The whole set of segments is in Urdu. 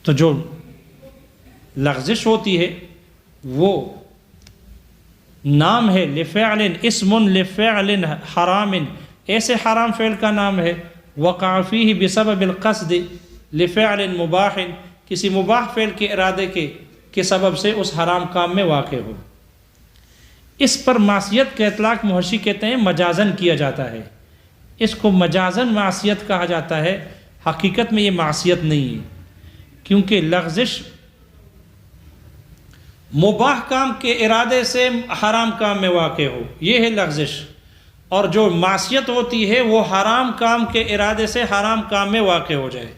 تو جو لغزش ہوتی ہے وہ نام ہے لفعل، اسم لفعل حرام، ایسے حرام فعل کا نام ہے، وقع فیہ بسبب القصد لفعل مباح، کسی مباح فعل کے ارادے کے سبب سے اس حرام کام میں واقع ہو۔ اس پر معصیت کا اطلاق محشی کہتے ہیں مجازن کیا جاتا ہے، اس کو مجازن معصیت کہا جاتا ہے، حقیقت میں یہ معصیت نہیں ہے، کیونکہ لغزش مباح کام کے ارادے سے حرام کام میں واقع ہو، یہ ہے لغزش، اور جو معصیت ہوتی ہے وہ حرام کام کے ارادے سے حرام کام میں واقع ہو جائے،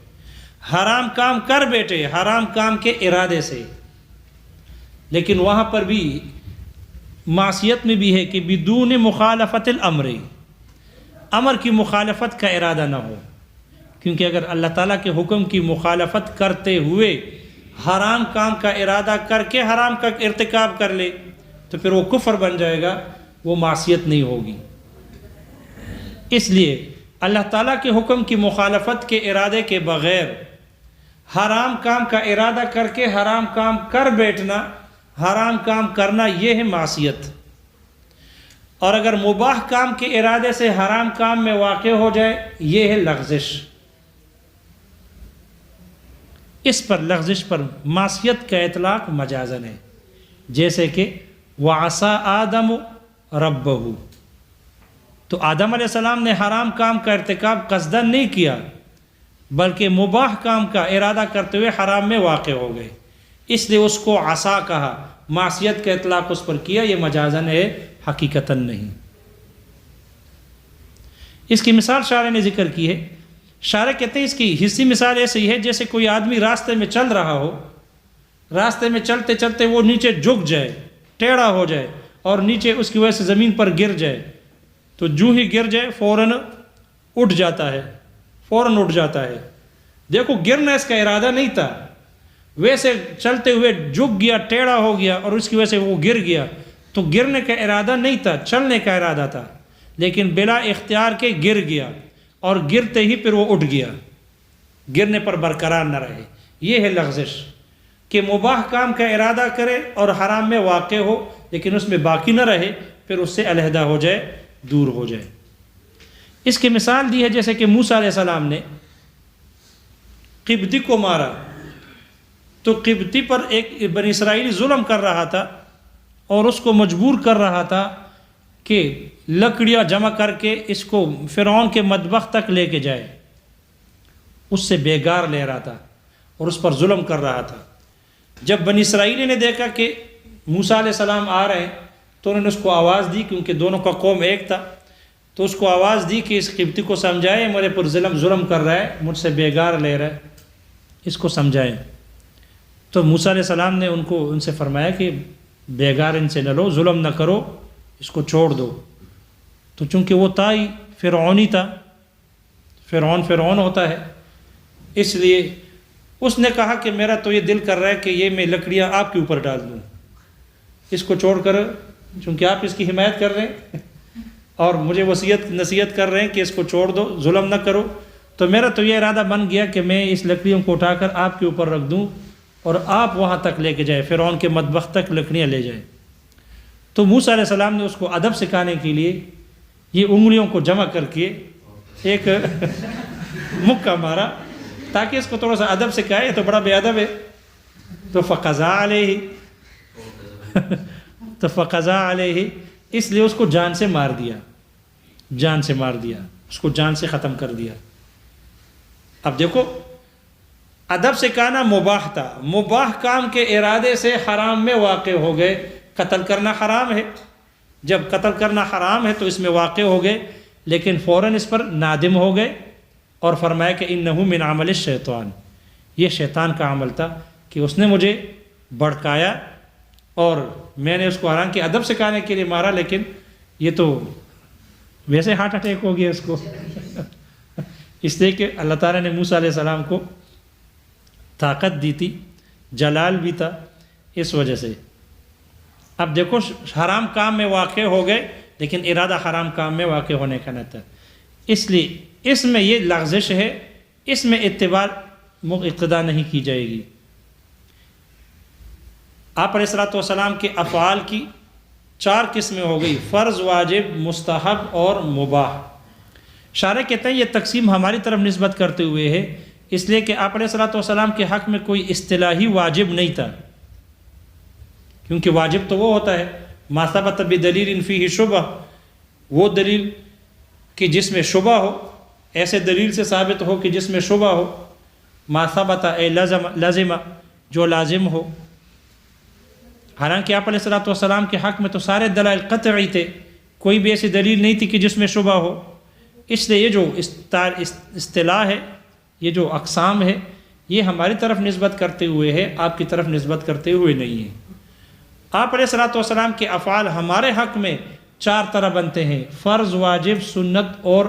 حرام کام کر بیٹھے حرام کام کے ارادے سے۔ لیکن وہاں پر بھی معصیت میں بھی ہے کہ بدون مخالفت الامر، امر کی مخالفت کا ارادہ نہ ہو، کیونکہ اگر اللہ تعالیٰ کے حکم کی مخالفت کرتے ہوئے حرام کام کا ارادہ کر کے حرام کا ارتکاب کر لے تو پھر وہ کفر بن جائے گا، وہ معصیت نہیں ہوگی۔ اس لیے اللہ تعالیٰ کے حکم کی مخالفت کے ارادے کے بغیر حرام کام کا ارادہ کر کے حرام کام کر بیٹھنا، حرام کام کرنا، یہ ہے معصیت۔ اور اگر مباح کام کے ارادے سے حرام کام میں واقع ہو جائے، یہ ہے لغزش۔ اس پر لغزش پر معصیت کا اطلاق مجازن ہے، جیسے کہ وَعَصَىٰ آدَمُ رَبَّهُ، تو آدم علیہ السلام نے حرام کام کا ارتکاب قصداً نہیں کیا، بلکہ مباح کام کا ارادہ کرتے ہوئے حرام میں واقع ہو گئے، اس لیے اس کو عصا کہا، معصیت کا اطلاق اس پر کیا، یہ مجازن ہے، حقیقتاً نہیں۔ اس کی مثال شارح نے ذکر کی ہے، شارح کہتے ہیں اس کی حصی مثال ایسے ہی ہے جیسے کوئی آدمی راستے میں چل رہا ہو، راستے میں چلتے چلتے وہ نیچے جھک جائے، ٹیڑھا ہو جائے اور نیچے اس کی وجہ سے زمین پر گر جائے، تو جو ہی گر جائے فوراً اٹھ جاتا ہے، فوراً اٹھ جاتا ہے۔ دیکھو گرنا اس کا ارادہ نہیں تھا، ویسے چلتے ہوئے جھک گیا، ٹیڑھا ہو گیا اور اس کی وجہ سے وہ گر گیا، تو گرنے کا ارادہ نہیں تھا، چلنے کا ارادہ تھا، لیکن بلا اختیار کے گر گیا اور گرتے ہی پھر وہ اٹھ گیا، گرنے پر برقرار نہ رہے۔ یہ ہے لغزش، کہ مباح کام کا ارادہ کرے اور حرام میں واقع ہو لیکن اس میں باقی نہ رہے، پھر اس سے علیحدہ ہو جائے، دور ہو جائے۔ اس کی مثال دی ہے جیسے کہ موسیٰ علیہ السلام نے قبطی کو مارا، تو قبطی پر ایک بنی اسرائیلی ظلم کر رہا تھا اور اس کو مجبور کر رہا تھا کہ لکڑیاں جمع کر کے اس کو فرعون کے مطبخ تک لے کے جائے، اس سے بیگار لے رہا تھا اور اس پر ظلم کر رہا تھا۔ جب بنی اسرائیلی نے دیکھا کہ موسیٰ علیہ السلام آ رہے ہیں تو انہوں نے اس کو آواز دی، کیونکہ دونوں کا قوم ایک تھا، تو اس کو آواز دی کہ اس قبطی کو سمجھائے، میرے پر ظلم کر رہا ہے، مجھ سے بیگار لے رہا ہے، اس کو سمجھائے۔ تو موسیٰ علیہ السلام نے ان سے فرمایا کہ بیگار ان سے نہ لو، ظلم نہ کرو، اس کو چھوڑ دو۔ تو چونکہ وہ تائی فرعونی تھا، فرعون ہوتا ہے، اس لیے اس نے کہا کہ میرا تو یہ دل کر رہا ہے کہ یہ میں لکڑیاں آپ کے اوپر ڈال دوں، اس کو چھوڑ کر، چونکہ آپ اس کی حمایت کر رہے ہیں اور مجھے نصیحت کر رہے ہیں کہ اس کو چھوڑ دو، ظلم نہ کرو، تو میرا تو یہ ارادہ بن گیا کہ میں اس لکڑیوں کو اٹھا کر آپ کے اوپر رکھ دوں اور آپ وہاں تک لے کے جائے، فرعون کے مطبخ تک لکڑیاں لے جائے۔ تو موسیٰ علیہ السلام نے اس کو ادب سکھانے کے لیے یہ انگلیوں کو جمع کر کے ایک مکہ مارا تاکہ اس کو تھوڑا سا ادب سکھائے، تو بڑا بے ادب ہے۔ تو فقضا علیہ، اس لیے اس کو جان سے مار دیا، اس کو جان سے ختم کر دیا۔ اب دیکھو، ادب سکھانا مباح تھا، مباح کام کے ارادے سے حرام میں واقع ہو گئے، قتل کرنا حرام ہے، جب قتل کرنا حرام ہے تو اس میں واقع ہو گئے، لیکن فوراً اس پر نادم ہو گئے اور فرمایا کہ انہ من عمل الشیطان، یہ شیطان کا عمل تھا کہ اس نے مجھے بھڑکایا اور میں نے اس کو حالانکہ ادب سکھانے کے لیے مارا، لیکن یہ تو ویسے ہارٹ اٹیک ہو گیا اس کو اس لیے کہ اللہ تعالیٰ نے موسیٰ علیہ السلام کو طاقت دی تھی، جلال بھی تھا، اس وجہ سے۔ اب دیکھو، حرام کام میں واقع ہو گئے لیکن ارادہ حرام کام میں واقع ہونے کا نہ تھا، اس لیے اس میں یہ لغزش ہے، اس میں اقتدا نہیں کی جائے گی۔ آپ علیہ الصلوۃ والسلام کے افعال کی 4 قسمیں ہو گئی: فرض، واجب، مستحب اور مباح۔ شارح کہتے ہیں یہ تقسیم ہماری طرف نسبت کرتے ہوئے ہے، اس لیے کہ آپ علیہ الصلوۃ والسلام کے حق میں کوئی اصطلاحی واجب نہیں تھا، کیونکہ واجب تو وہ ہوتا ہے ما ثبت بدلیل فیہ شبہ، وہ دلیل کہ جس میں شبہ ہو، ایسے دلیل سے ثابت ہو کہ جس میں شبہ ہو، ما ثبت اے لازم، جو لازم ہو۔ حالانکہ آپ علیہ الصلوۃ والسلام کے حق میں تو سارے دلائل قطعی تھے، کوئی بھی ایسی دلیل نہیں تھی کہ جس میں شبہ ہو۔ اس لیے یہ جو اصطلاح ہے، یہ جو اقسام ہے، یہ ہماری طرف نسبت کرتے ہوئے ہے، آپ کی طرف نسبت کرتے ہوئے نہیں ہے۔ آپ علیہ الصلوۃ والسلام کے افعال ہمارے حق میں 4 طرح بنتے ہیں: فرض، واجب، سنت اور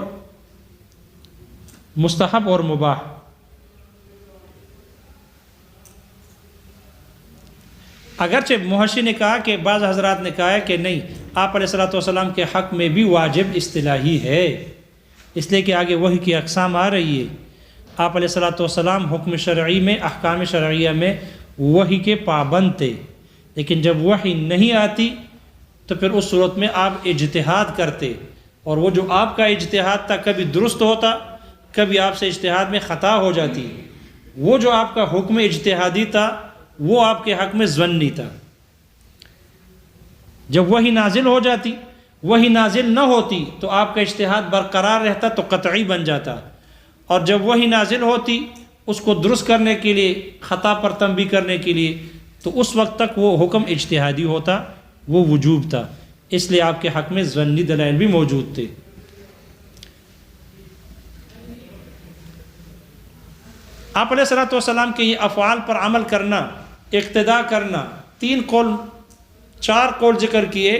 مستحب اور مباح۔ اگرچہ محشی نے کہا کہ بعض حضرات نے کہا ہے کہ نہیں، آپ علیہ الصلوۃ والسلام کے حق میں بھی واجب اصطلاحی ہے، اس لیے کہ آگے وحی کی اقسام آ رہی ہے۔ آپ علیہ الصلوۃ والسلام حکم شرعی میں، احکام شرعیہ میں وحی کے پابند تھے، لیکن جب وحی نہیں آتی تو پھر اس صورت میں آپ اجتہاد کرتے، اور وہ جو آپ کا اجتہاد تھا کبھی درست ہوتا، کبھی آپ سے اجتہاد میں خطا ہو جاتی۔ وہ جو آپ کا حکم اجتہادی تھا وہ آپ کے حق میں ظنی تھا۔ جب وحی نازل ہو جاتی، وحی نازل نہ ہوتی تو آپ کا اجتہاد برقرار رہتا تو قطعی بن جاتا، اور جب وحی نازل ہوتی اس کو درست کرنے کے لیے، خطا پر تنبیہ کرنے کے لیے، تو اس وقت تک وہ حکم اجتہادی ہوتا، وہ وجوب تھا۔ اس لیے آپ کے حق میں ظنی دلائل بھی موجود تھے۔ آپ علیہ الصلوۃ والسلام کے یہ افعال پر عمل کرنا، اقتداء کرنا، 4 قول ذکر کیے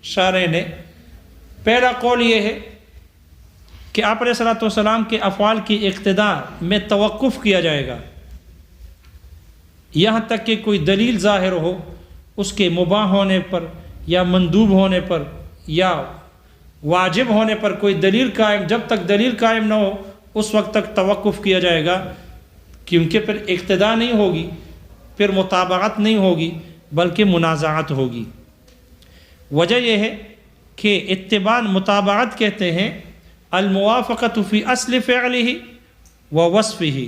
شارح نے۔ پہلا قول یہ ہے کہ آپ علیہ الصلوۃ والسلام کے افعال کی اقتداء میں توقف کیا جائے گا یہاں تک کہ کوئی دلیل ظاہر ہو اس کے مباح ہونے پر یا مندوب ہونے پر یا واجب ہونے پر، کوئی دلیل قائم، جب تک دلیل قائم نہ ہو اس وقت تک توقف کیا جائے گا، کیونکہ پھر اقتداء نہیں ہوگی، پھر مطابقت نہیں ہوگی، بلکہ منازعت ہوگی۔ وجہ یہ ہے کہ اتباع مطابقت کہتے ہیں الموافقۃ فی اصل فعلہ و وصفہ۔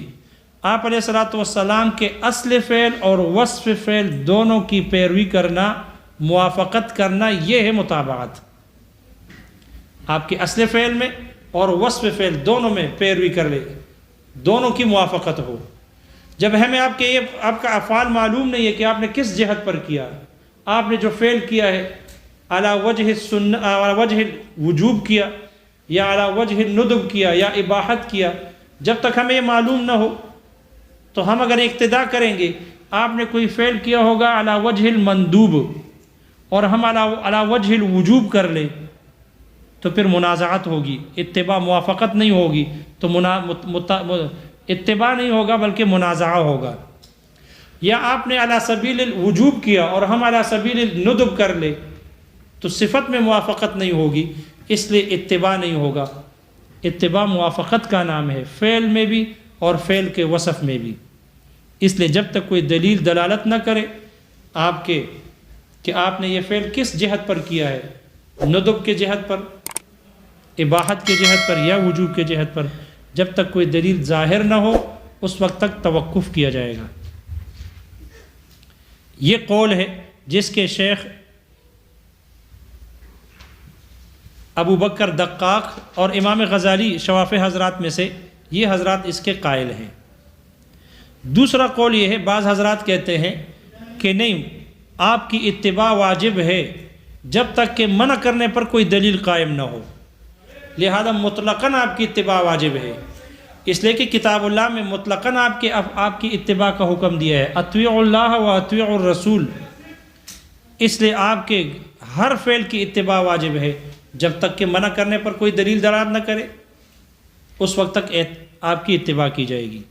آپ علیہ الصلوۃ والسلام کے اصل فعل اور وصف فعل دونوں کی پیروی کرنا، موافقت کرنا، یہ ہے مطابقت۔ آپ کے اصل فعل میں اور وصف فعل دونوں میں پیروی کر لے، دونوں کی موافقت ہو۔ جب ہمیں آپ کا افعال معلوم نہیں ہے کہ آپ نے کس جہت پر کیا، آپ نے جو فعل کیا ہے علی وجہ الوجوب کیا یا علی وجہ الندب کیا یا اباحت کیا، جب تک ہمیں یہ معلوم نہ ہو تو ہم اگر اقتداء کریں گے، آپ نے کوئی فعل کیا ہوگا علی وجہ المندوب اور ہم علی وجہ الوجوب کر لیں تو پھر منازعت ہوگی، اتباع موافقت نہیں ہوگی، تو اتباع نہیں ہوگا بلکہ منازعہ ہوگا۔ یا آپ نے علی سبیل الوجوب کیا اور ہم علی سبیل الندب کر لے تو صفت میں موافقت نہیں ہوگی، اس لیے اتباع نہیں ہوگا۔ اتباع موافقت کا نام ہے، فعل میں بھی اور فعل کے وصف میں بھی۔ اس لیے جب تک کوئی دلیل دلالت نہ کرے آپ کے کہ آپ نے یہ فعل کس جہت پر کیا ہے، ندب کے جہت پر، اباحت کے جہت پر یا وجوب کے جہت پر، جب تک کوئی دلیل ظاہر نہ ہو اس وقت تک توقف کیا جائے گا۔ یہ قول ہے جس کے شیخ ابو بکر دقاق اور امام غزالی شوافع حضرات میں سے یہ حضرات اس کے قائل ہیں۔ دوسرا قول یہ ہے، بعض حضرات کہتے ہیں کہ نہیں، آپ کی اتباع واجب ہے جب تک کہ منع کرنے پر کوئی دلیل قائم نہ ہو، لہذا مطلقاً آپ کی اتباع واجب ہے، اس لیے کہ کتاب اللہ میں مطلقاً آپ کی اتباع کا حکم دیا ہے، اطیعوا اللہ و اطیعوا الرسول۔ اس لیے آپ کے ہر فعل کی اتباع واجب ہے جب تک کہ منع کرنے پر کوئی دلیل دلالت نہ کرے، اس وقت تک آپ کی اتباع کی جائے گی۔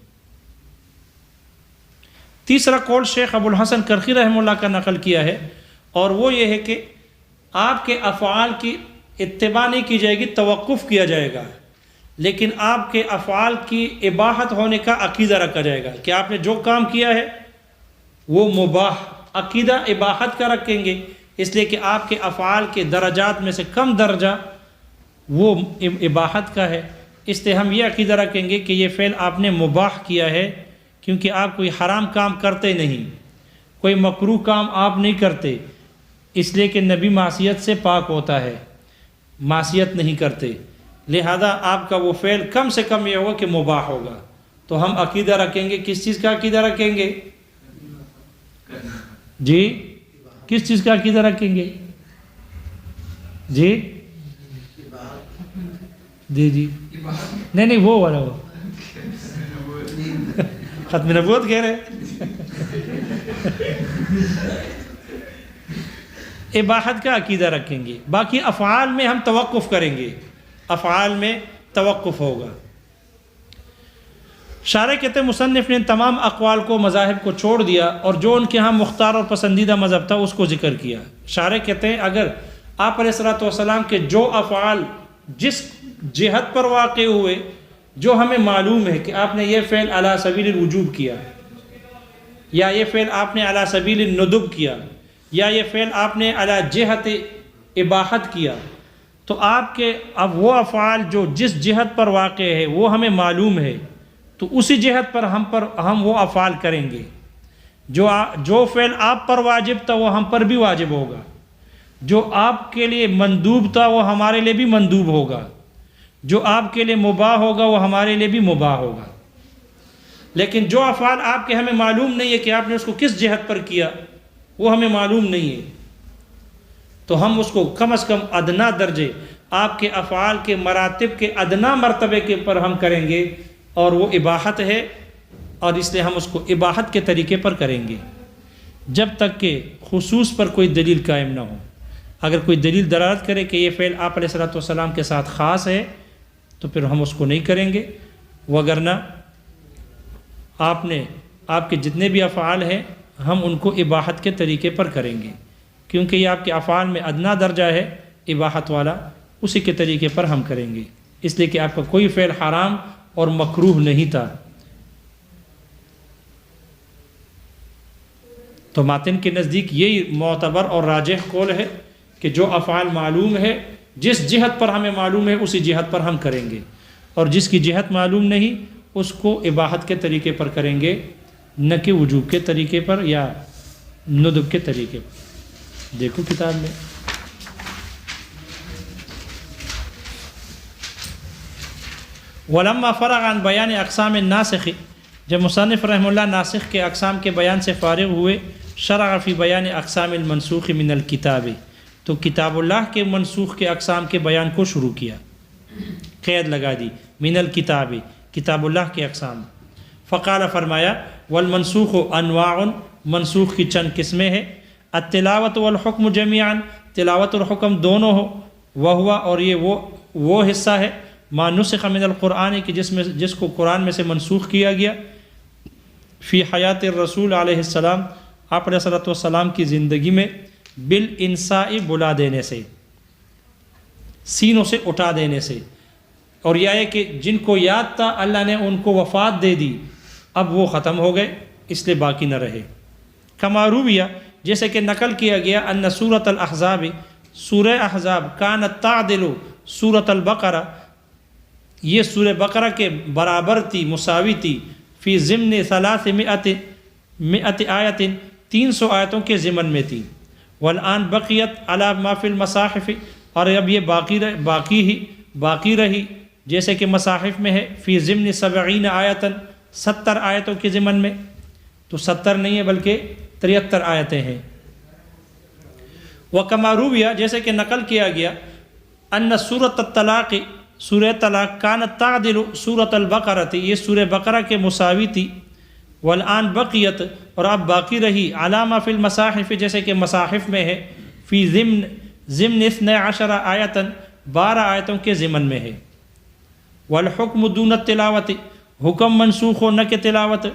تیسرا قول شیخ ابو الحسن کرخی رحمہ اللہ کا نقل کیا ہے، اور وہ یہ ہے کہ آپ کے افعال کی اتباع نہیں کی جائے گی، توقف کیا جائے گا، لیکن آپ کے افعال کی اباحت ہونے کا عقیدہ رکھا جائے گا کہ آپ نے جو کام کیا ہے وہ مباح عقیدہ اباحت کا رکھیں گے، اس لیے کہ آپ کے افعال کے درجات میں سے کم درجہ وہ اباحت کا ہے، اس لیے ہم یہ عقیدہ رکھیں گے کہ یہ فعل آپ نے مباح کیا ہے، کیونکہ آپ کوئی حرام کام کرتے نہیں، کوئی مکروہ کام آپ نہیں کرتے، اس لیے کہ نبی معصیت سے پاک ہوتا ہے، معصیت نہیں کرتے، لہذا آپ کا وہ فعل کم سے کم یہ ہوگا کہ مباح ہوگا۔ تو ہم عقیدہ رکھیں گے، کس چیز کا عقیدہ رکھیں گے؟ جی کس چیز کا عقیدہ رکھیں گے؟ جی جی نہیں وہ والا وہ ختم نبوت کہہ رہے اباحت کا عقیدہ رکھیں گے، باقی افعال میں ہم توقف کریں گے، افعال میں توقف ہوگا۔ شارح کہتے ہیں مصنف نے تمام اقوال کو، مذاہب کو چھوڑ دیا اور جو ان کے ہاں مختار اور پسندیدہ مذہب تھا اس کو ذکر کیا۔ شارح کہتے ہیں اگر آپ علیہ الصلوۃ والسلام کے جو افعال جس جہت پر واقع ہوئے، جو ہمیں معلوم ہے کہ آپ نے یہ فعل علی سبیل الوجوب کیا، یا یہ فعل آپ نے علی سبیل الندب کیا، یا یہ فعل آپ نے علی جہت اباحت کیا، تو آپ کے اب وہ افعال جو جس جہت پر واقع ہے وہ ہمیں معلوم ہے، تو اسی جہت پر ہم وہ افعال کریں گے۔ جو فعل آپ پر واجب تھا وہ ہم پر بھی واجب ہوگا، جو آپ کے لیے مندوب تھا وہ ہمارے لیے بھی مندوب ہوگا، جو آپ کے لیے مباح ہوگا وہ ہمارے لیے بھی مباح ہوگا۔ لیکن جو افعال آپ کے ہمیں معلوم نہیں ہے کہ آپ نے اس کو کس جہت پر کیا، وہ ہمیں معلوم نہیں ہے، تو ہم اس کو کم از کم ادنا درجے، آپ کے افعال کے مراتب کے ادنا مرتبے کے پر ہم کریں گے، اور وہ اباحت ہے، اور اس لیے ہم اس کو اباحت کے طریقے پر کریں گے جب تک کہ خصوص پر کوئی دلیل قائم نہ ہو۔ اگر کوئی دلیل دلالت کرے کہ یہ فعل آپ علیہ الصلوۃ والسلام کے ساتھ خاص ہے تو پھر ہم اس کو نہیں کریں گے، وگرنہ آپ کے جتنے بھی افعال ہیں ہم ان کو اباحت کے طریقے پر کریں گے، کیونکہ یہ آپ کے افعال میں ادنا درجہ ہے اباحت والا، اسی کے طریقے پر ہم کریں گے، اس لیے کہ آپ کا کوئی فعل حرام اور مکروہ نہیں تھا۔ تو ماتن کے نزدیک یہی معتبر اور راجح قول ہے کہ جو افعال معلوم ہے، جس جہت پر ہمیں معلوم ہے اسی جہت پر ہم کریں گے، اور جس کی جہت معلوم نہیں اس کو اباحت کے طریقے پر کریں گے، نہ کہ وجوب کے طریقے پر یا ندب کے طریقے پر۔ دیکھو کتاب میں ولما فرغ عن بیان اقسام الناسخ، جب مصنف رحمہ اللہ ناسخ کے اقسام کے بیان سے فارغ ہوئے، شرع فی بیان اقسام المنسوخ من الکتاب، تو کتاب اللہ کے منسوخ کے اقسام کے بیان کو شروع کیا، قید لگا دی، من الکتاب، کتاب اللہ کے اقسام۔ فقال، فرمایا، والمنسوخ انواع، منسوخ کی چند قسمیں ہیں، التلاوت والحکم جمیعا، تلاوت اور حکم دونوں ہو، وہو، اور یہ وہ حصہ ہے، ما نسخ من القرآن، کی جس کو قرآن میں سے منسوخ کیا گیا، فی حیات الرسول علیہ السلام، آپ علیہ الصلوۃ والسلام کی زندگی میں، بالانساء، بلا دینے سے، سینوں سے اٹھا دینے سے، اور یہ ہے کہ جن کو یاد تھا اللہ نے ان کو وفات دے دی، اب وہ ختم ہو گئے اس لیے باقی نہ رہے۔ کما رویہ، جیسے کہ نقل کیا گیا، ان سورۃ الاحزاب، سورہ احزاب، کانت تعدل سورۃ البقرہ، یہ سورہ بقرہ کے برابر تھی، مساوی تھی، فی ضمن 300 آیت، 300 آیتوں کے ضمن میں تھی، والآن بقیت علی ما فی المصاحف، اور اب یہ باقی رہی جیسے کہ مصاحف میں ہے، فی ضمن 70 آیتاً، 70 آیتوں کے ضمن میں، تو 70 نہیں ہے بلکہ 73 آیتیں ہیں۔ وکما رویہ، جیسے کہ نقل کیا گیا، ان سورۃ الطلاق، سورہ طلاق، کانت تعدل سورۃ البقرہ تھی، یہ سورہ بقرہ کے مساوی تھی، والآن بقیت، اور اب باقی رہی، علی ما فی المصاحف، جیسے کہ مصاحف میں ہے، فی ضمن 12 آیتاً، 12 آیتوں کے ضمن میں ہے، والحکم دون التلاوت، حکم منسوخ ہو نہ کہ تلاوت،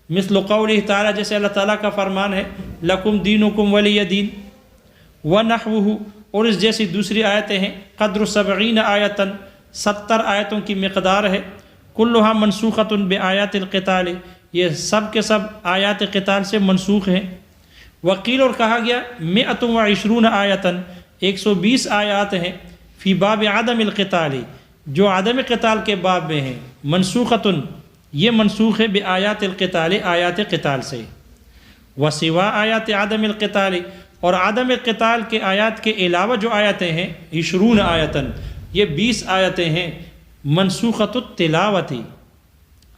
مثل قولہ تعالیٰ، جیسے اللہ تعالیٰ کا فرمان ہے، لکم دینکم ولی دین، ونحوہ، اور اس جیسی دوسری آیتیں ہیں، قدر 70 آیتاً، 70 آیتوں کی مقدار ہے، کلھا منسوخۃ بآیات القتال، یہ سب کے سب آیات قتال سے منسوخ ہیں، وقیل اور کہا گیا 120 آیتن 120 آیات ہیں فی باب عدم القتال جو عدم قتال کے باب میں ہیں منسوختن یہ منسوخ ہے بآیات القتال آیات قتال سے وسوا آیات عدم القتال اور عدم قتال کے آیات کے علاوہ جو آیتیں ہیں 20 آیتن یہ 20 آیتیں ہیں منسوخۃ التلاوتی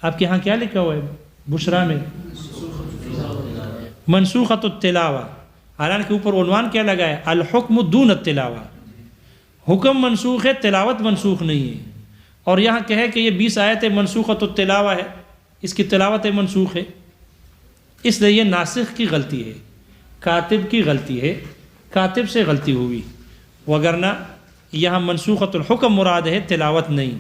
آپ کے ہاں کیا لکھا ہوا ہے بشرا میں منسوخۃ التلاوہ حالانکہ اوپر عنوان کیا لگا ہے الحکم دون التلاوہ حکم منسوخ ہے تلاوت منسوخ نہیں ہے اور یہاں کہے کہ یہ 20 آیتیں منسوخۃ التلاوہ ہے اس کی تلاوت منسوخ ہے اس لیے یہ ناسخ کی غلطی ہے کاتب کی غلطی ہے کاتب سے غلطی ہوئی وگرنہ یہاں منسوخۃ الحکم مراد ہے تلاوت نہیں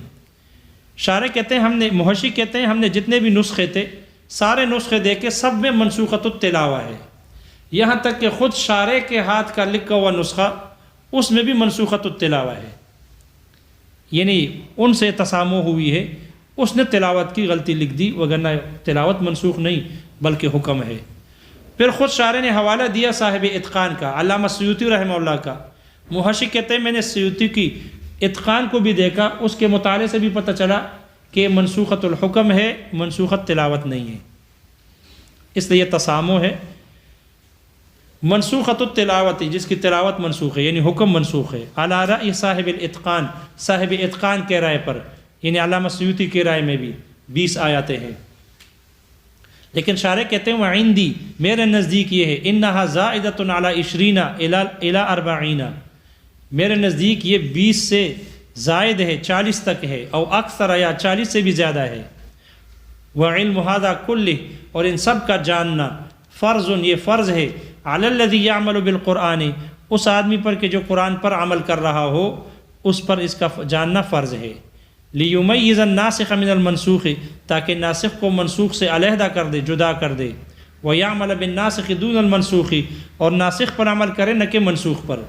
شارح کہتے ہیں ہم نے محشی کہتے ہیں ہم نے جتنے بھی نسخے تھے سارے نسخے دیکھے سب میں منسوخۃ التلاوہ ہے یہاں تک کہ خود شارح کے ہاتھ کا لکھا ہوا نسخہ اس میں بھی منسوخۃ التلاوہ ہے یعنی ان سے تسامح ہوئی ہے اس نے تلاوت کی غلطی لکھ دی وگرنہ تلاوت منسوخ نہیں بلکہ حکم ہے پھر خود شارح نے حوالہ دیا صاحب اتقان کا علامہ سیوطی رحمہ اللہ کا محشی کہتے ہیں میں نے سیوطی کی اتقان کو بھی دیکھا اس کے مطالعے سے بھی پتہ چلا کہ منسوخۃ الحکم ہے منسوخۃ تلاوت نہیں ہے اس لیے تسامح ہے منسوخۃ التلاوتی جس کی تلاوت منسوخ ہے یعنی حکم منسوخ ہے علی رأی صاحب الاتقان صاحب اتقان کے رائے پر یعنی علامہ سیوطی کی رائے میں بھی 20 آیاتیں ہیں لیکن شارح کہتے ہیں وعندی میرے نزدیک یہ ہے انہا زائدۃ علی 20 الی 40 میرے نزدیک یہ 20 سے زائد ہے 40 تک ہے او اکثر یا 40 سے بھی زیادہ ہے وعلم ھذا کلہ اور ان سب کا جاننا فرض یہ فرض ہے علی الذی یعمل بالقرآن اس آدمی پر کہ جو قرآن پر عمل کر رہا ہو اس پر اس کا جاننا فرض ہے لیمیز الناسخ من المنسوخ تاکہ ناسخ کو منسوخ سے علیحدہ کر دے جدا کر دے ویعمل بالناسخ دون المنسوخ اور ناسخ پر عمل کرے نہ کہ منسوخ پر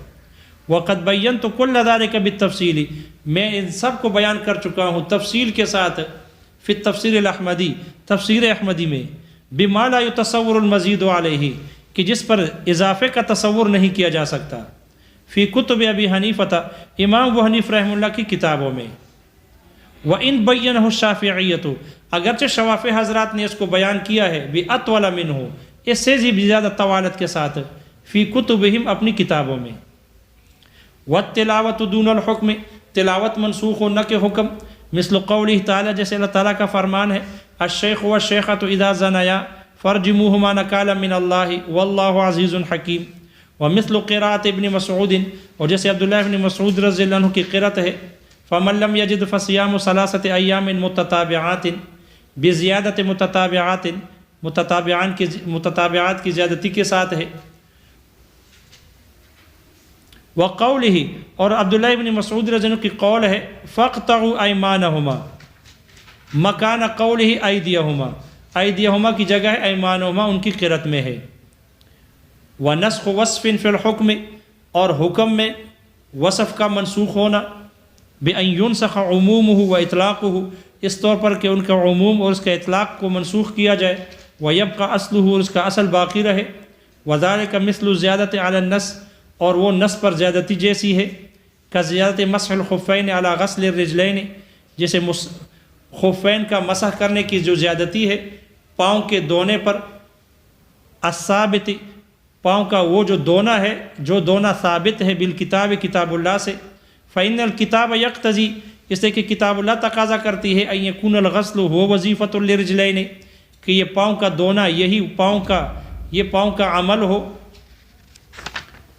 وقد بینت کل ذلک بالتفصیل میں ان سب کو بیان کر چکا ہوں تفصیل کے ساتھ فی التفسیر الاحمدی تفسیر احمدی میں بما لا یتصور المزید علیہ کہ جس پر اضافے کا تصور نہیں کیا جا سکتا فی کتب ابی حنیفہ امام ابو حنیفہ رحمہ اللہ کی کتابوں میں وَإِن بَيَّنَهُ الشَّافِعِيَّةُ اگرچہ شوافی حضرات نے اس کو بیان کیا ہے بِأَطْوَلَ مِنْهُ اس سے بھی زیادہ طوالت کے ساتھ فی کتبہم اپنی کتابوں میں وَالتِّلَاوَةُ دُونَ الْحُكْمِ تلاوت منسوخ ہو نہ کہ حکم مثل قولہ تعالی جیسے اللہ تعالیٰ کا فرمان ہے الشیخ والشیخۃ اذا زنیا فرجموہما نکالا من اللہ واللہ عزیز حکیم ومثل قراءۃ ابن مسعود اور جیسے عبداللہ ابن مسعود رضی اللہ عنہ کی قرأت ہے فمن لم یجد فصیام ثلاثۃ ایام متتابعات بزیادت متتابعات کی زیادتی کے ساتھ ہے وقولہ اور عبداللہ ابن مسعود رضی اللہ عنہ کی قول ہے فاقطعوا ایمانہما مکان قولہ ایدیہما ایدیہما کی جگہ ہے ایمانہما ان کی قرأت میں ہے ونسخ وصف فی الحکم اور حکم میں وصف کا منسوخ ہونا بأن ينسخ عمومہ و اطلاقہ اس طور پر کہ ان کا عموم اور اس کا اطلاق کو منسوخ کیا جائے ویبقى اصلہ اور اس کا اصل باقی رہے وذالک مثل زیادت علی النص اور وہ نص پر زیادتی جیسی ہے کا زیادت مسح الخفین علی غسل الرجلین جیسے خفین کا مسح کرنے کی جو زیادتی ہے پاؤں کے دونے پر الثابت پاؤں کا وہ جو دونا ہے جو دونا ثابت ہے بالکتاب کتاب اللہ سے فإن الکتاب یقتضی اس لیے کہ کتاب اللہ تقاضا کرتی ہے ان یکون الغسل هو وظیفۃ للرجلین کہ یہ پاؤں کا دونا یہی پاؤں کا عمل ہو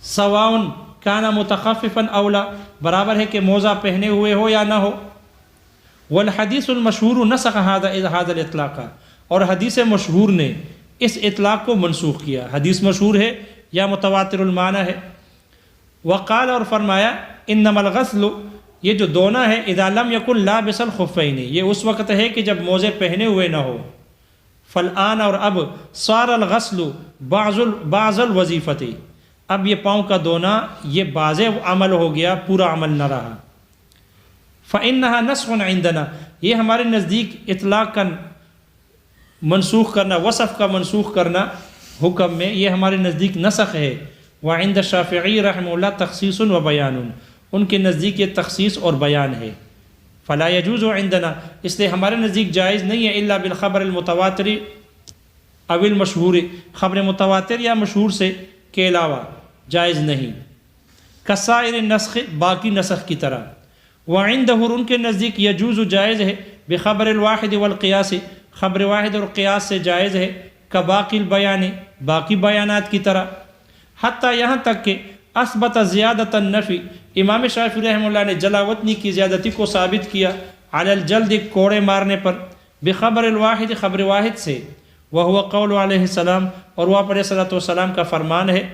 سواء کان متخففا او لا برابر ہے کہ موزہ پہنے ہوئے ہو یا نہ ہو والحدیث المشہور نسخ هذا الاطلاق اور حدیث مشہور نے اس اطلاق کو منسوخ کیا حدیث مشہور ہے یا متواتر المعنی ہے وقال اور فرمایا انما الغسل یہ جو دونا ہے اذا لم یکن لابس الخفین یہ اس وقت ہے کہ جب موزے پہنے ہوئے نہ ہو فالآن اور اب صار الغسل بعض الوظیفت اب یہ پاؤں کا دونا یہ بعض عمل ہو گیا پورا عمل نہ رہا فإنها نسخ عندنا یہ ہمارے نزدیک اطلاق کا منسوخ کرنا وصف کا منسوخ کرنا حکم میں یہ ہمارے نزدیک نسخ ہے۔ وعند الشافعی رحمہ اللہ تخصیص و بیان، ان کے نزدیک یہ تخصیص اور بیان ہے۔ فلا یجوز عندنا، اس لیے ہمارے نزدیک جائز نہیں ہے الا بالخبر المتواتر او المشہور، خبر متواتر یا مشہور سے کے علاوہ جائز نہیں، کسائر النسخ، باقی نسخ کی طرح۔ وعندہ، ان کے نزدیک یجوز جائز ہے بخبر الواحد والقیاس، خبر واحد اور قیاس سے جائز ہے، کباقی البیان، باقی بیانات کی طرح۔ حتیٰ یہاں تک کہ اثبت زیادت النفی، امام شافعی رحمہ اللہ نے جلاوطنی کی زیادتی کو ثابت کیا، علی الجلد، کوڑے مارنے پر، بخبر الواحد، خبر واحد سے، وہو قول علیہ السلام، اور وہ علیہ الصلوۃ والسلام کا فرمان ہے،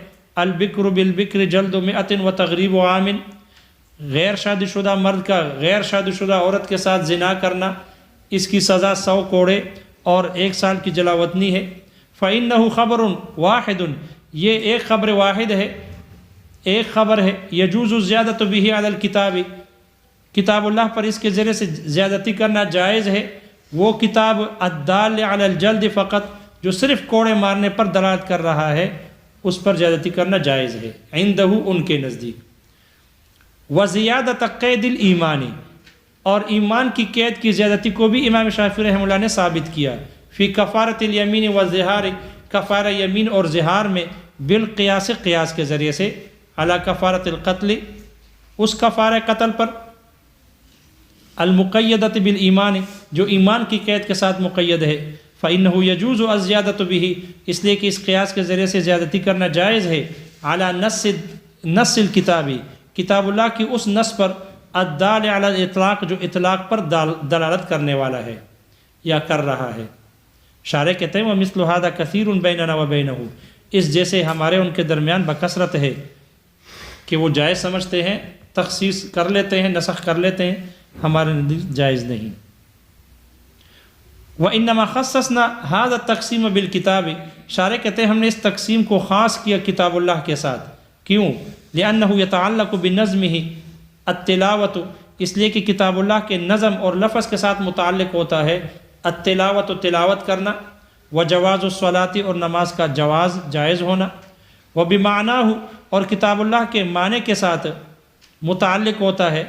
البکر بالبکر جلد 100 و تغریب عام، غیر شادی شدہ مرد کا غیر شادی شدہ عورت کے ساتھ زنا کرنا، اس کی سزا 100 کوڑے اور 1 سال کی جلاوطنی ہے۔ فإنہ خبر واحد، یہ ایک خبر واحد ہے، ایک خبر ہے، یجوز زیادت بھی علی الکتاب، کتاب اللہ پر اس کے ذریعے سے زیادتی کرنا جائز ہے، وہ کتاب الدال علی الجلد فقط، جو صرف کوڑے مارنے پر دلالت کر رہا ہے، اس پر زیادتی کرنا جائز ہے، عندہ، ان کے نزدیک۔ وزیادت قید الایمان، اور ایمان کی قید کی زیادتی کو بھی امام شافعی رحمہ اللہ نے ثابت کیا، فی کفارت الیمین والظہار، کفارہ یمین اور ظہار میں، بالقیاس، قیاس کے ذریعے سے، علی کفارت القتل، اس کفارہ قتل پر، المقیدۃ بالایمان، جو ایمان کی قید کے ساتھ مقید ہے، فإنہ یجوز الزیادۃ بہ، اس لیے کہ اس قیاس کے ذریعے سے زیادتی کرنا جائز ہے، علی نص الکتاب، کتاب اللہ کی اس نص پر، الدال علی الاطلاق، جو اطلاق پر دلالت کرنے والا ہے یا کر رہا ہے۔ شارح کہتے ہیں ومثل ھذا کثیر بیننا وبینہ، اس جیسے ہمارے ان کے درمیان بکثرت ہے کہ وہ جائز سمجھتے ہیں، تخصیص کر لیتے ہیں، نسخ کر لیتے ہیں، ہمارے نزدیک جائز نہیں۔ وانما خصصنا ھذا التقسیم بالکتاب، شارح کہتے ہیں ہم نے اس تقسیم کو خاص کیا کتاب اللہ کے ساتھ، کیوں؟ لأنہ یتعلق بنظمہ التلاوۃ، اس لیے کہ کتاب اللہ کے نظم اور لفظ کے ساتھ متعلق ہوتا ہے، التلاوۃ، تلاوت کرنا، وجواز الصلاۃ، اور نماز کا جواز، جائز ہونا، وبمعناہ، اور کتاب اللہ کے معنی کے ساتھ متعلق ہوتا ہے،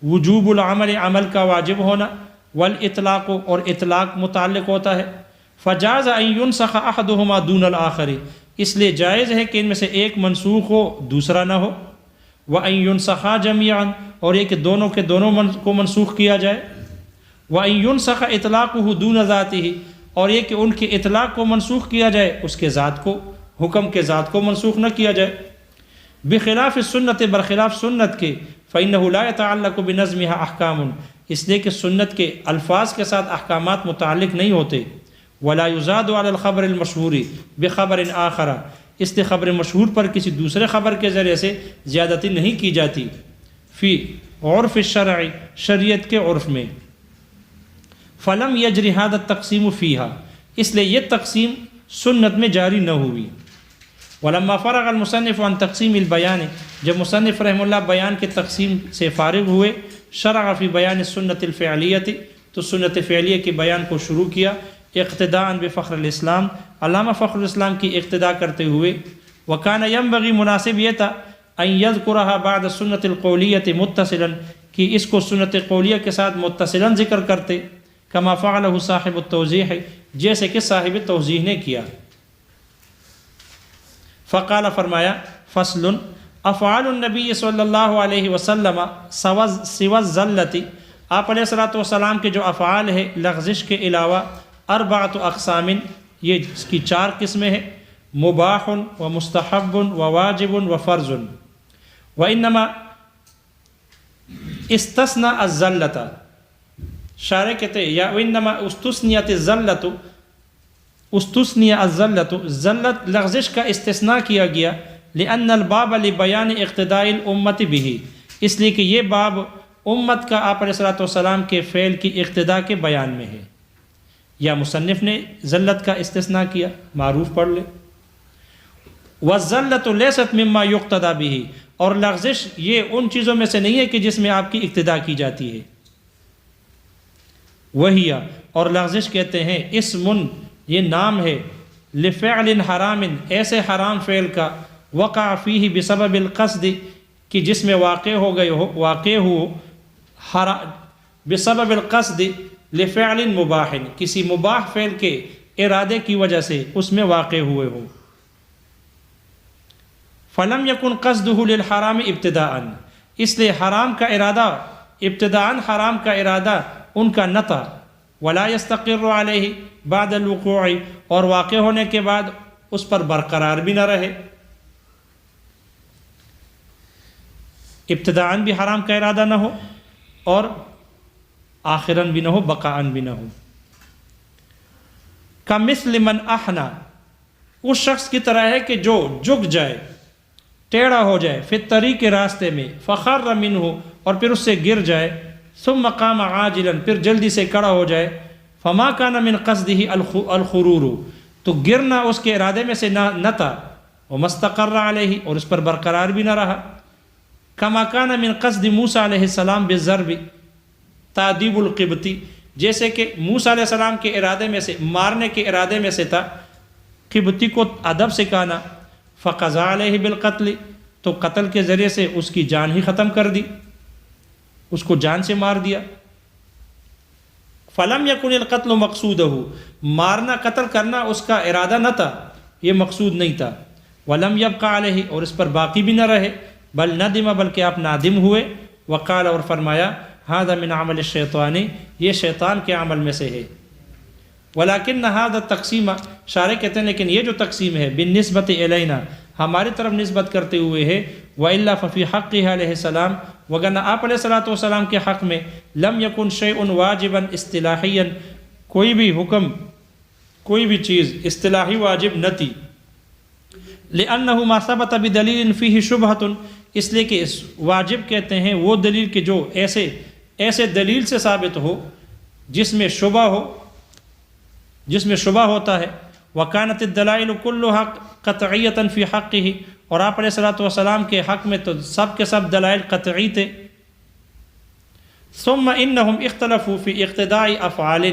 وجوب العمل، عمل کا واجب ہونا، والاطلاق، اور اطلاق متعلق ہوتا ہے، فجاز ان ينسخ احدهما دون الاخر، اس لیے جائز ہے کہ ان میں سے ایک منسوخ ہو، دوسرا نہ ہو، وان ينسخا جميعا، اور یہ کہ دونوں کے دونوں کو منسوخ کیا جائے، وان ينسخ اطلاقه دون ذاته، اور یہ کہ ان کے اطلاق کو منسوخ کیا جائے، اس کے ذات کو، حکم کے ذات کو منسوخ نہ کیا جائے، بخلاف السنت، برخلاف سنت کے، فإنه لا يتعلق بنظمها احکام، اس لیے کہ سنت کے الفاظ کے ساتھ احکامات متعلق نہیں ہوتے، ولا يزاد على الخبر المشہور بخبر آخر، اس لیے خبر مشہور پر کسی دوسرے خبر کے ذریعے سے زیادتی نہیں کی جاتی، فی عرف الشرع، شریعت کے عرف میں، فلم یجری ھذا التقسیم فیہا، اس لیے یہ تقسیم سنت میں جاری نہ ہوئی۔ ولما فرغ المصنف عن تقسیم البیان، جب مصنف رحمہ اللہ بیان کے تقسیم سے فارغ ہوئے، شرع فی بیان السنت الفعلیۃ، تو سنت فعلیہ کے بیان کو شروع کیا، اقتداء بفخر الاسلام، علامہ فخر الاسلام کی اقتداء کرتے ہوئے، وکان ینبغی، مناسب یہ تھا، ان یذکرھا بعد السنت القولیۃ متصلا، کہ اس کو سنت قولیہ کے ساتھ متصلا ذکر کرتے، کما فعلہ صاحب التوضیح، جیسے کہ صاحب توضیح نے کیا۔ فقال، فرمایا، فصل، افعال النبی صلی اللہ علیہ وسلم سوى الزلۃ، آپ علیہ الصلوۃ والسلام کے جو افعال ہے لغزش کے علاوہ، اربعۃ اقسام، یہ اس کی 4 قسمیں ہیں، مباح و مستحب و واجب و فرض، وانما استثنى الزلۃ، شارح کہتے ہیں یا وانما استثنیت الزلۃ، استثنی الزلۃ، زلت لغزش کا استثناء کیا گیا، لأن الباب لبیان اقتداء الامت به، اس لیے کہ یہ باب امت کا آپ علیہ الصلوۃ والسلام کے فعل کی اقتداء کے بیان میں ہے، یا مصنف نے زلت کا استثناء کیا، معروف پڑھ لے، والزلۃ لیست مما یقتدى به، اور لغزش یہ ان چیزوں میں سے نہیں ہے کہ جس میں آپ کی اقتداء کی جاتی ہے، وہی، اور لغزش کہتے ہیں اسم، یہ نام ہے، لفعل حرام، ایسے حرام فعل کا، وقع فیہ بسبب القصد، کہ جس میں واقع ہو بسبب القصد لفعل مباح، کسی مباح فعل کے ارادے کی وجہ سے اس میں واقع ہوئے ہو. فلم یکن قصدہ للحرام ابتداء، اس لیے حرام کا ارادہ ابتداء حرام کا ارادہ ان کا نہ تھا. ولا یستقر علیہ بعد الوقوع، اور واقع ہونے کے بعد اس پر برقرار بھی نہ رہے. ابتداءً بھی حرام کا ارادہ نہ ہو اور آخراً بھی نہ ہو، بقاءً بھی نہ ہو. کمثل من احنا، اس شخص کی طرح ہے کہ جو جھک جائے، ٹیڑھا ہو جائے، فی الطریق کے راستے میں، فخر منہ، اور پھر اس سے گر جائے، ثم قام عاجلا، پھر جلدی سے کھڑا ہو جائے، فما کان من قصدہ الخرور، تو گرنا اس کے ارادے میں سے نہ تھا، ومستقر علیہ، اور اس پر برقرار بھی نہ رہا. کما کان من قصد موسیٰ علیہ السلام بالضرب تعذیب القبطی، جیسے کہ موسیٰ علیہ السلام کے ارادے میں سے، مارنے کے ارادے میں سے تھا قبطی کو ادب سکھانا. فقضى علیہ بالقتل، تو قتل کے ذریعے سے اس کی جان ہی ختم کر دی، اس کو جان سے مار دیا. فلم یکن القتل مقصودہ، مارنا قتل کرنا اس کا ارادہ نہ تھا، یہ مقصود نہیں تھا. ولم یبقى علیہ، اور اس پر باقی بھی نہ رہے، بل ندم، بلکہ آپ نادم ہوئے. وقال، اور فرمایا، ھذا من عمل الشیطان، یہ شیطان کے عمل میں سے ہے. ولیکن ھذا التقسیم، شارح کہتے ہیں لیکن یہ جو تقسیم ہے، بالنسبت الینا، ہماری طرف نسبت کرتے ہوئے ہے، وإلا ففی حقہ علیہ السلام، وگرنہ آپ علیہ الصلوۃ والسلام کے حق میں، لم یکن شیء واجبا اصطلاحیا، کوئی بھی حکم، کوئی بھی چیز اصطلاحی واجب نہ تھی. لأنہ ما ثبت بدلیل فیہ شبہۃ، اس لیے کہ اس واجب کہتے ہیں وہ دلیل کہ جو ایسے دلیل سے ثابت ہو جس میں شبہ ہوتا ہے. وکانت الدلائل كلها قطعیۃ فی حقہ، اور آپ علیہ الصلوۃ والسلام کے حق میں تو سب کے سب دلائل قطعی تھے. ثم انہم اختلفوا فی اقتداء افعال،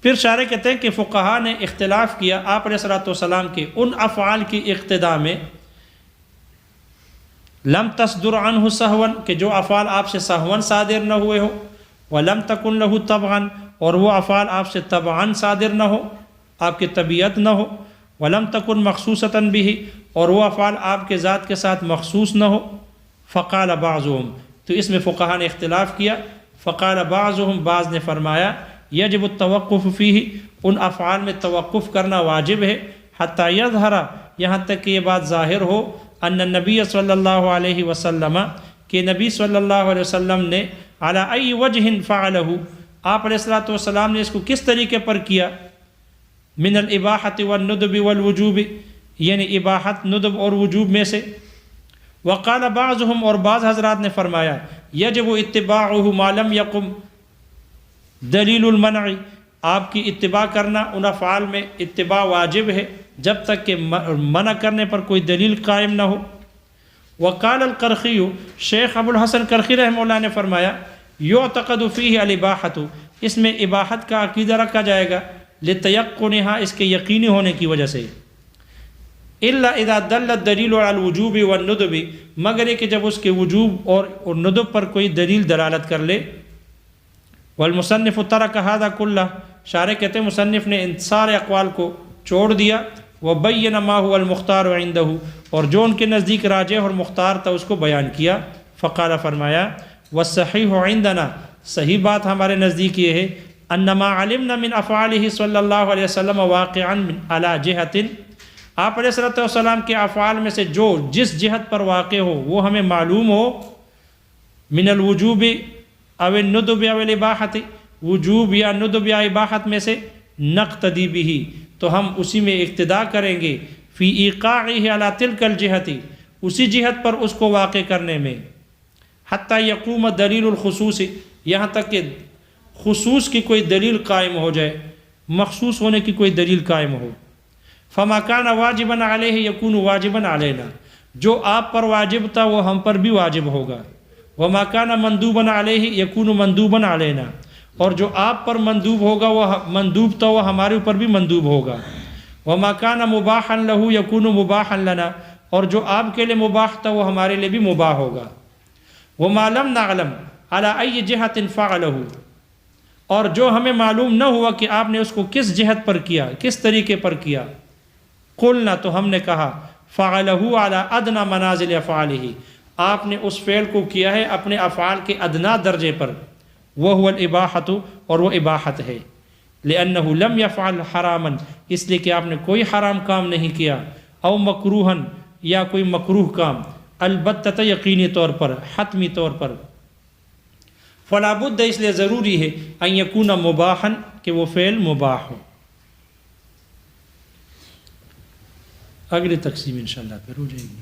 پھر شارح کہتے ہیں کہ فقہا نے اختلاف کیا آپ علیہ الصلوۃ والسلام کے ان افعال کی اقتداء میں، لم تصدر عنہ سہوا، کہ جو افعال آپ سے سہوا صادر نہ ہوئے ہو، ولم تکن لہ طبعا، اور وہ افعال آپ سے طبعا صادر نہ ہو، آپ کی طبیعت نہ ہو، ولم تکن مخصوصۃ بہ، اور وہ افعال آپ کے ذات کے ساتھ مخصوص نہ ہو. فقال بعضهم، تو اس میں فقہا نے اختلاف کیا. فقال بعضهم، بعض نے فرمایا، یجب التوقف فیہ، ان افعال میں توقف کرنا واجب ہے. حتی یظہر، یہاں تک کہ یہ بات ظاہر ہو، ان النبی صلی اللہ علیہ وسلم، کہ نبی صلی اللہ علیہ وسلم نے، علی ای وجہ فعلہ، آپ علیہ الصلوۃ والسلام نے اس کو کس طریقے پر کیا، من الاباحۃ والندب والوجوب، یعنی اباحت، ندب اور وجوب میں سے. وقال بعضهم، اور بعض حضرات نے فرمایا، یجب اتباعہ ما لم یقم دلیل المنع، آپ کی اتباع کرنا ان افعال میں اتباع واجب ہے جب تک کہ منع کرنے پر کوئی دلیل قائم نہ ہو. وقال القرخی، شیخ ابو الحسن کرخی رحمہ اللہ نے فرمایا، یعتقد فیہ الاباحۃ، اس میں اباحت کا عقیدہ رکھا جائے گا، لتیقنھا، اس کے یقینی ہونے کی وجہ سے. الا اذا دل الدلیل علی الوجوب والندب، مگر یہ کہ جب اس کے وجوب اور ندب پر کوئی دلیل دلالت کر لے. والمصنف ترک ھذا کلہ، شارح کہتے ہیں مصنف نے ان سارے اقوال کو چھوڑ دیا. وبین ما هو المختار عنده، اور جو ان کے نزدیک راجح اور مختار تھا اس کو بیان کیا. فقال، فرمایا، والصحیح عندنا، صحیح بات ہمارے نزدیک یہ ہے، ان ما علمنا من افعاله صلی اللہ علیہ وسلم واقعا علی جہۃ، آپ علیہ الصلوۃ والسلام کے افعال میں سے جو جس جہت پر واقع ہو وہ ہمیں معلوم ہو، من الوجوب او الندب او الاباحۃ، وجوب یا ندب یا اباحت میں سے، نقتدی بہ، تو ہم اسی میں اقتداء کریں گے، فی ایقاعہ علی تلک الجہۃ، اسی جہت پر اس کو واقع کرنے میں، حتی یقوم دلیل الخصوص، یہاں تک کہ خصوص کی کوئی دلیل قائم ہو جائے، مخصوص ہونے کی کوئی دلیل قائم ہو. فما کان واجبا علیہ یکون واجبا علینا، جو آپ پر واجب تھا وہ ہم پر بھی واجب ہوگا. وما کان مندوبا علیہ یکون مندوبا علینا، اور جو آپ پر مندوب ہوگا وہ مندوب تو وہ ہمارے اوپر بھی مندوب ہوگا. وما کان مباحا لہ یکون مباحا لنا، اور جو آپ کے لیے مباح تھا وہ ہمارے لیے بھی مباح ہوگا. وما لم نعلم علی ای جہۃ فعلہ، اور جو ہمیں معلوم نہ ہوا کہ آپ نے اس کو کس جہت پر کیا، کس طریقے پر کیا. قلنا، تو ہم نے کہا فعلہ علی ادنی منازل افعالہ، آپ نے اس فعل کو کیا ہے اپنے افعال کے ادنا درجے پر. وہو الاباحۃ، اور وہ اباحت ہے. لأنہ لم یفعل حراما، اس لیے کہ آپ نے کوئی حرام کام نہیں کیا. او مکروہا، یا کوئی مکروہ کام. البتہ یقینی طور پر، حتمی طور پر. فلا بد، اس لیے ضروری ہے ان یکون مباحا، کہ وہ فعل مباح ہو. اگلی تقسیم انشاءاللہ پھر ہو جائے گی.